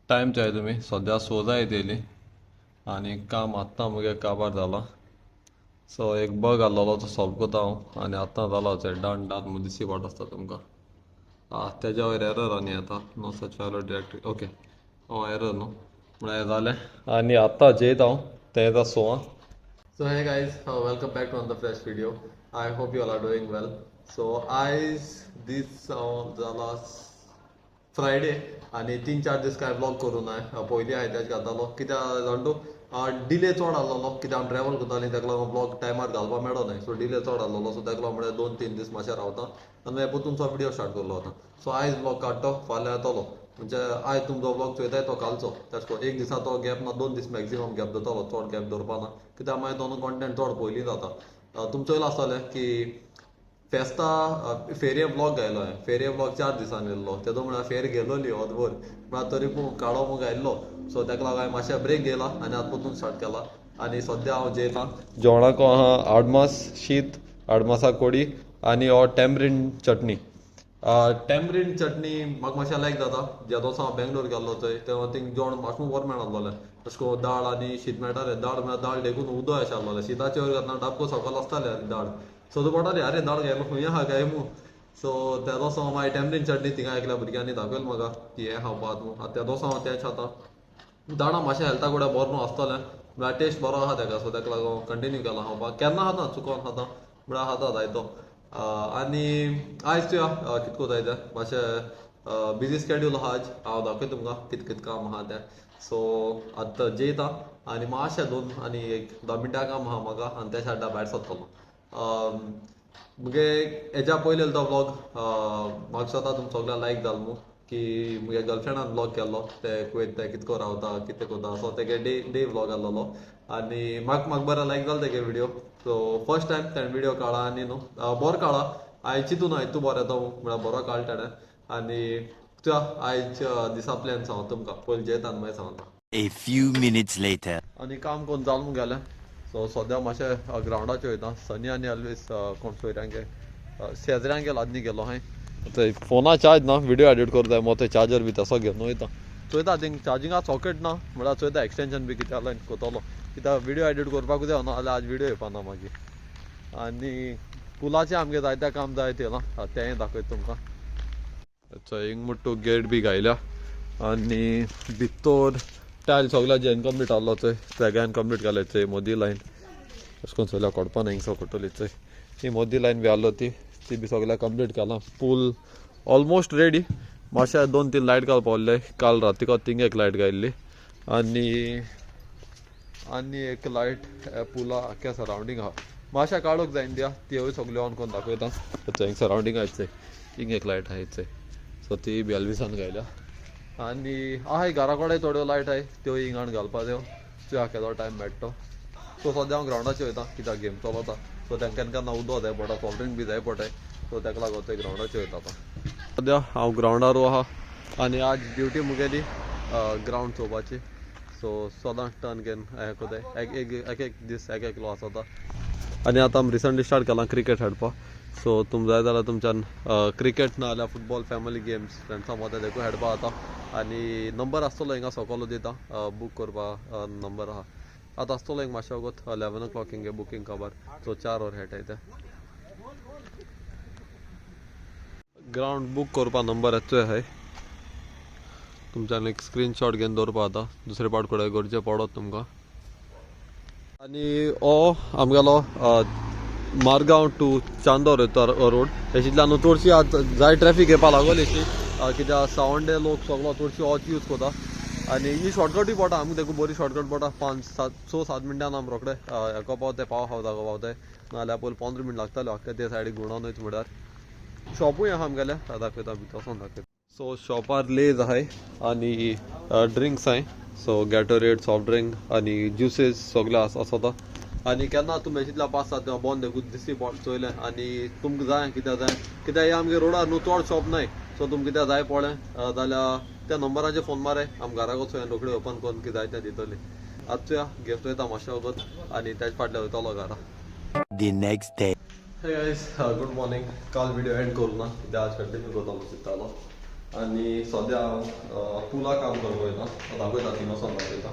Time जाय तुमी सद्या सोजा येतली आनी काम आत्तां मुगे काबार जाला. सो एक बग आसलोलो तो सॉल्व कोता हांव आनी आत्तां जाला डन डन दिसची वाट आसता तुमकां. तेज्या वयर एरर आनी येता no such file directory okay error न्हू म्हळ्यार हें जालें आनी आत्तां जैत हांव तें येता सोवा. So hey guys, welcome back to another fresh video. I hope you all are doing well. So आयज दीस जाला फ्रायडे आनी 3-4 दीस काय ब्लॉग करूं ना. पयलीं हांवें तेज घातलो कित्याक जाणटो डिले चड आसलोलो कित्याक हांव ट्रॅवल करताली ताका लागून ब्लॉग टायमार घालपाक मेळो न्हय. सो डिले चड आसलोलो सो ताका लागून 2-3 दीस मातशें रावता आनी मागीर परतून व्हिडिओ स्टार्ट करलो आतां. सो आयज ब्लॉग काडटो फाल्यां येतलो म्हणजे आयज तुमचो ब्लॉग चोयताय तो कालचो तेच को एक दिसा तो गॅप ना 2 दीस मॅक्झिमम गॅप दवरतलो चड गॅप दवरपा ना कित्याक मागीर दोन कॉन्टेंट चड पयलीं जाता. तुमचो येयलो आसतलें की फेस्ता फेरये ब्लॉग घायलो हांवें फेरये ब्लॉग 4 दिसांनी येयल्लो तेदो म्हळ्यार फेर गेलोली अर्दवर म्हळ्यार तरी पूण काडो मग आयिल्लो. सो ताका लागून हांवें मातशें ब्रेक घेयला आनी आतां परतून स्टार्ट केला आनी सद्या हांव जेयतां जेवणाक आहा आडमास शीत आडमासा कोडी आनी हो टॅमरीन चटणी. टॅमरीन चटणी म्हाका मातशें लायक जाता ज्या दिसा हांव बेंगलोर गेल्लो थंय तेन्ना थिंग जेवण म्हाका बरें मेळनासलोलें तशें करून दाळ आनी शीत मेळटालें दाळ म्हळ्यार दाळ देखून उदक अशें आहलोलें शिताचे वयर घातना डाबको सकयल आसतालें दाळ सो तो पडटाली अरे दाळ घायलो खंय आहा काय मू. सो त्या दिसा हांव मागीर टॅमरीन चटणी थिंगा एकल्या भुरग्यांनी दाखयली म्हाका की हें खावपाक न्हू त्या दिसा हांव तेंच खाता. दाणां मातशें हेल्था कडेन बरो न्हू आसतलें म्हळ्यार टेस्ट बरो आहा ताका सो ताका लागून कंटिन्यू केला खावपाक केन्ना खाता चुकोन खाता म्हळ्यार खाता जायतो. आनी आयज या कितें कोताय तें मातशें बिजी स्केड्यूल आहा आज हांव दाखयता तुमकां कितें कितें काम आहा तें. सो आतां जेयता आनी मातशें 2 आनी 10 मिनटां काम आहा म्हाका आनी त्या सायडा भायर सरतलो. मुगे हेज्या पयलीं तो ब्लॉग म्हाका स्वता तुमचो सगळ्यांक लायक जालो न्हू की मुगे गर्लफ्रेंडान ब्लॉग केल्लो ते कुवेत ते कितें को रावता कितें कोता सो तेगे डे ब्लॉग आसलोलो आनी म्हाका बरें लायक जालो तेगे विडियो. सो फर्स्ट टायम ताणें विडियो काडला आनी न्हू बरो काडला हांवें चिंतून ना इतू बरो येतो म्हळ्यार बरो काडला ताणें आनी आयज दिसा प्लॅन सांगता तुमकां पयलीं जेयता आनी मागीर सांगता. A few minutes later. आनी काम करून जालें मुगेलें सो सद्या मातशें ग्रावंडाचेर वयता सनी आनी ऑलवेज कोण सोयऱ्यांगे शेजऱ्यांक गेलो आदनी गेलो हांवें फोना चार्ज ना विडियो एडिट करता मग ते चार्जर बी तसो घेवन वयता चोयता थिंग चार्जिंगा सॉकेट ना म्हळ्यार चोयता एक्सटेंशन बी कितें लायन कोतलो कित्याक विडियो एडिट करपाकूच जाय न्हू जाल्यार आज विडियो येवपाना मागीर. आनी पुलाचें आमगे जायतें काम जायत येयलां तेंय दाखयता तुमकां. हिंग म्हणटा गेट बी घायल्या आनी भितर टायल सगळ्या जे इनकम्प्लीट आहलो थंय सगळ्यान कंप्लीट केलें थंय मोदी लायन अशें करून सगळ्या कोडपाना हिंगसो कोट्टली थंय ती मोदी लायन बी आहलो ती बी सगळ्या कंप्लीट केलां. पूल ऑलमोस्ट रेडी मातशें 2-3 लायट घालपा उरले काल रातीको थिंग एक लायट घायल्ली आनी एक लायट पुला आख्या सरावंडींग आहा मातशें काडूंक जाय दिया त्योय सगल्यो ऑन करून दाखयता. हिंग सरावंडींग आहाय थंय हिंग एक लायट आहाय थंय सो ती बी एलविसान घायल्या आनी आहाय घरा कडेन थोड्यो लायट आहाय त्यो हिंगाण घालपा त्यो त्यो केदो टायम मेळटा. सो सद्या हांव ग्रावंडाचेर वयता कित्याक गेम चलता सो तांकां केन्ना उदक जाय पडटा सॉफ्ट ड्रिंक बी जाय पडटाय सो ताका लागून ते ग्रावंडाचेर वयता आतां. सद्या हांव ग्रावंडारू आहा आनी आज ड्युटी मुगेली ग्रावंड चोवपाची सो सदां टर्न घेवन हें कोताय एक दीस एक लो आसता. आनी आतां रिसंटली स्टार्ट केलां क्रिकेट खेळपाक सो तुम जाय जाल्यार तुमच्यान क्रिकेट ना जाल्यार फुटबॉल फॅमिली गेम्स फ्रेंड्सां मदें देखून खेळपा जाता. आनी नंबर आसतलो हिंगा सकलो दिता बूक करपा नंबर आहा आतां आसतलो एक मातशें वगत 11 o'clock हिंगे बुकींग काबार सो 4 वर खेळटाय ते. ग्रावंड बूक करपा नंबर येतोय आहाय तुमच्यान एक स्क्रीनशॉट घेवन दवरपा जाता दुसरे पावट कडेन गरजे पडत तुमकां. आनी हो आमगेलो मारगांव टू चांदोर रोड हेशितल्यान चडशी आतां जाय ट्रॅफीक येवपा लागोली अशी कित्याक सावंडे लोक सगळो चडशी होच यूज करता आनी ही शॉर्टकटूय पडटा आमकां देखून बरी शॉर्टकट पडटा 5-6-7 मिनटान आमी रोखडे हेको पावताय पाव जागो पावताय नाल्यार पयलीं 15 मिनट लागताले अख्खे ते सायडीक गुणान वयता म्हळ्यार शॉपूय आहा आमगेलें दाखयता भितर वचोन दाखयता. सो शॉपार लेज आहाय आनी ड्रिंक्स आहाय सो गॅटोरेड सॉफ्ट ड्रिंक आनी ज्युसीस सगळे आसता आनी केन्ना तुमी अशितल्या 5-7 तेव्हा बंद देखून दिसती चोयलें आनी तुमकां जाय कित्याक हे आमगे रोडार न्हू चड शॉप नाय सो तुमकां कितें जाय पडलें जाल्यार त्या नंबराचेर फोन माराय आमी घरा वचून रोखडी ओपन करून कितें जाय तें दितली. आतां गिफ्ट वयता मातशें वगत आनी तेज फाटल्यान वयतलो घरा. The next day. Hey guys, good morning. काल व्हिडिओ एंड करूं ना कित्याक आज कंटिन्यू करतलो चिंततालो आनी सद्या हांव पुला काम करपाक वयता दाखयता तीन वचोन दाखयता.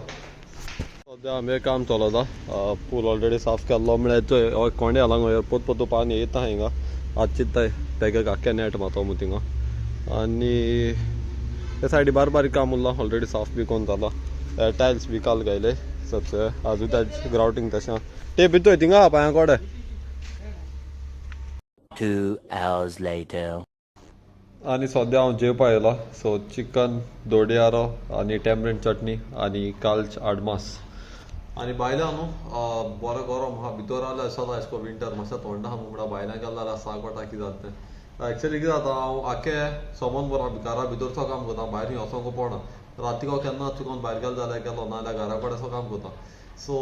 सद्या आमचें काम चलता पूल ऑलरेडी साफ केल्लो म्हळ्यार थंय कोंडे हालांक वयर पोत पानी येता हिंगा आज चिंत्ताय तेगे आख्खे नेट मातो मु थिंगा. आनी ते सायडी बारीक काम उरला ऑलरेडी साफ बी कोन्न जाला टायल्स बी काल घायले सगळे आजून त्या ग्राउटींग तशें ते भितर थिंगा पांया कोडे. 2 hours later. आनी सद्या हांव जेवपा येयला सो चिकन दोडियारो आनी टॅमरिंड चटणी आनी कालच आडमास. आनी भायल्यान न्हू बरो गरम आहा भितर जाल्यार सदां एशको विंटर मातशें थंड आहा म्हणल्यार भायल्यान गेले जाल्यार सांगपटा कितें जाता तें. एक्चुअली कितें जाता हांव आख्खें समन बरो घरा भितरचो काम करता भायर वचोंक पडना. रातीको केन्ना चुकोन भायर गेलो जाल्यार गेलो नाजाल्यार घरा कडेचो काम करता. सो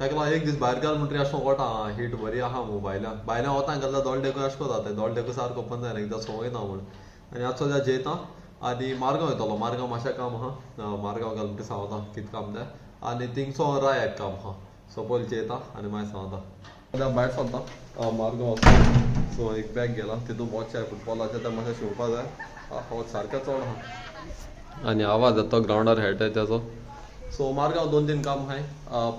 ताका लागून एक दीस भायर गेलो म्हणटरी अशें कोटा हीट बरी आहा मू भायल्यान वता गेल्यार दोळ देखून अशें जाता दोळ देखून सारको ओपन जायना एकदां संवय ना म्हूण. आनी आतां सद्या जेयता आनी मारगांव वयतलो मारगांव मातशें काम आहा मारगांव गेलो म्हणटरी सांगता कितें काम तें. आनी थिंगसो राय एक काम आहा सो पयलीं जेयता आनी मागीर सांगता. सद्या भायर सरता मारगांव वचता सो एक बॅग गेला तितून वॉच फुटबॉलाचें तें मातशें शिवपा जाय वच सारकें चड आहा आनी आवाज येता ग्रावंडार हेळटाय तेजो. सो मारगांव 2-3 काम आहाय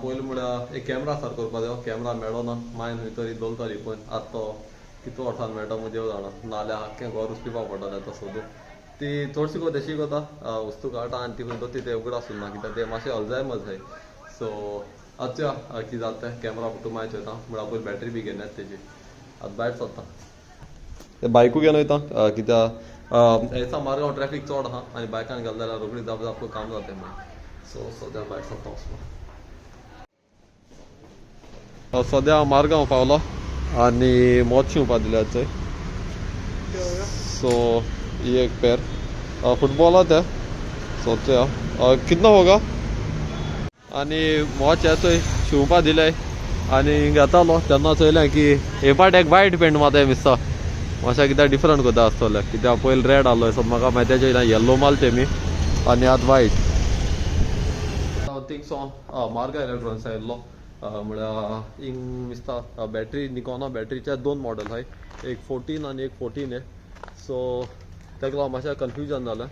पयलीं म्हळ्यार एक कॅमेरा सारको करपा जायो कॅमेरा मेळो ना मायन खंय तरी दवरतली पळय आतां तो कितलो वर्सान मेळटा म्हूण देव जाणा नाल्यार आख्खें घर उचलिपा पडटलें आतां सोदून. ती चडशी गो तेशी कोता वस्तू काडटा आनी ती खंय तो ती उगड आसूं ना कित्याक तें मातशें अल्जायमर्स जाय. सो आतां कितें जाता तें कॅमेरा फुटू मागीर वयता म्हळ्यार पयलीं बॅटरी बी घेवन येता तेजी आतां भायर सरता. तें बायकू घेवन वयता कित्याक हेसा मारगांव ट्रॅफीक चड आहा आनी बायकान गेले जाल्यार रोखडी जाप काम जाता मागीर. सो सद्या भायर सरता वचपा. सद्या हांव मारगांव पावलो आनी मोत शिवपा दिल्या थंय. सो ही एक पेर फुटबॉला ते सो कितना होगा आनी मोच थंय शिवपा दिले आनी घेतालो तेन्ना चयलें की हे पाट एक वायट पेंट मात दिसता मातशें कित्याक डिफरंट कोता आसतलें कित्याक पयलीं रेड आहलो सो म्हाका मागीर तेजे येल्लो मारले मी आनी आतां वायट. थिंगसो मारगांव इलेक्ट्रॉनिक्स येयल्लो म्हळ्यार हिंग दिसता बॅटरी निकोना बॅटरीचे 2 मॉडल आहाय एक 14 आनी एक 14 सो ताका लागून मातशें कन्फ्युजन जालें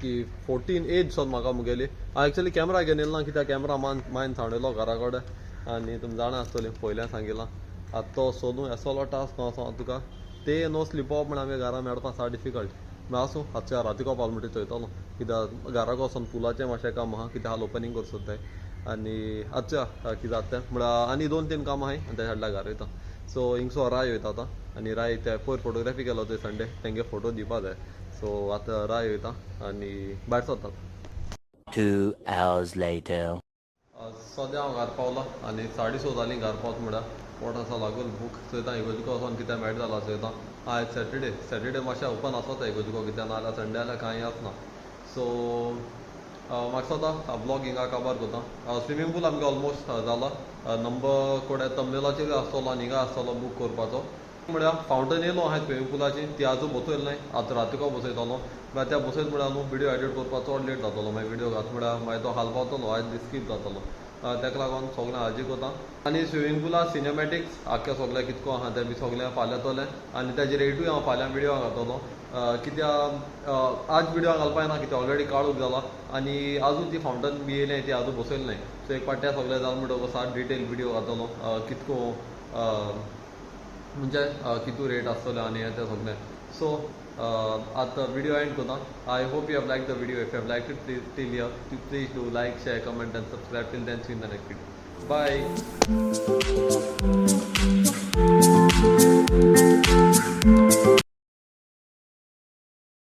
की 14 एज सोन म्हाका मुगेली. हांव एक्चुअली कॅमेरा घेवन येयलो ना कित्याक कॅमेरा मायन सांडयलो घरा कडेन आनी तुमी जाणा आसतलीं पयल्यान सांगिलां आतां तो सोदूं येसलो टास्क न्हू तुका ते नो स्लिप ऑफ म्हण आमी घरा मेळपा सा डिफिकल्ट मागीर आसूं आजच्या रातीको पावलो म्हणटी चोयतलो कित्याक घराको वचोन पुलाचें मातशें काम आहा कित्याक हाल ओपनिंग करचो जाय आनी आजच्या कितें जाता तें म्हळ्यार आनी 2-3 काम आहाय आनी त्या फाटल्यान घरा वयता. सो हिंगसो राय वयता आतां आनी राय ते पयर फोटोग्राफी केलो थंय संडे तेंगे फोटो दिवपा जाय. सो आतां राय वयता आनी भायर सरता. 2 hours later. सद्या हांव घरा पावलो आनी 6:30 जालीं घरा पावता म्हळ्यार पोटासा लागून भूक चोयता इगोर्जिको वचोन कितें मेळटा जाल्यार चोयता. आयज सॅटर्डे मातशें ओपन आसता इगोर्जिको कित्याक नाल्यार संडे जाल्यार कांय आसना. सो म्हाका सद्दां ब्लॉग हिंगा काबार करता. स्विमींग पूल आमगे ऑलमोस्ट जाला नंबर कोडे तमनेलाचेर आसतलो आनी हिंगा आसतलो बूक करपाचो म्हळ्यार फावंटन येयलो आहाय स्विमींग पुलाची ती आजून बसयली न्हय आतां रातीको बसयतलो मागीर त्या बसयत म्हळ्यार न्हू विडियो एडिट करपाक चड लेट जातलो मागीर विडियो घात म्हळ्यार मागीर तो हाल पावतलो आयज दीस स्कीप जातलो ताका लागून सगळें हाजी करता. आनी स्विमींग पुलार सिनेमॅटिक्स आख्खें सगळें कितको आहा तें बी सगळें फाल्यां येतलें आनी ताजेर रेटूय हांव फाल्यां विडियो घालतलो कित्याक आज विडियो घालपाक ना कित्याक ऑलरेडी काळूक जाला आनी आजून ती फावंटन बी येयलें ती आजून बसयली न्हय. सो एक पाट्या सगळें जालें म्हणटकच सारको डिटेल विडियो घालतलो कितको म्हणजे कितू रेट आसतलें आनी हें तें सगळें. सो आतां विडियो एंड करता. I hope you have like the video. If you have like it till here please do like share comment and subscribe. Till then see in the next video. Bye.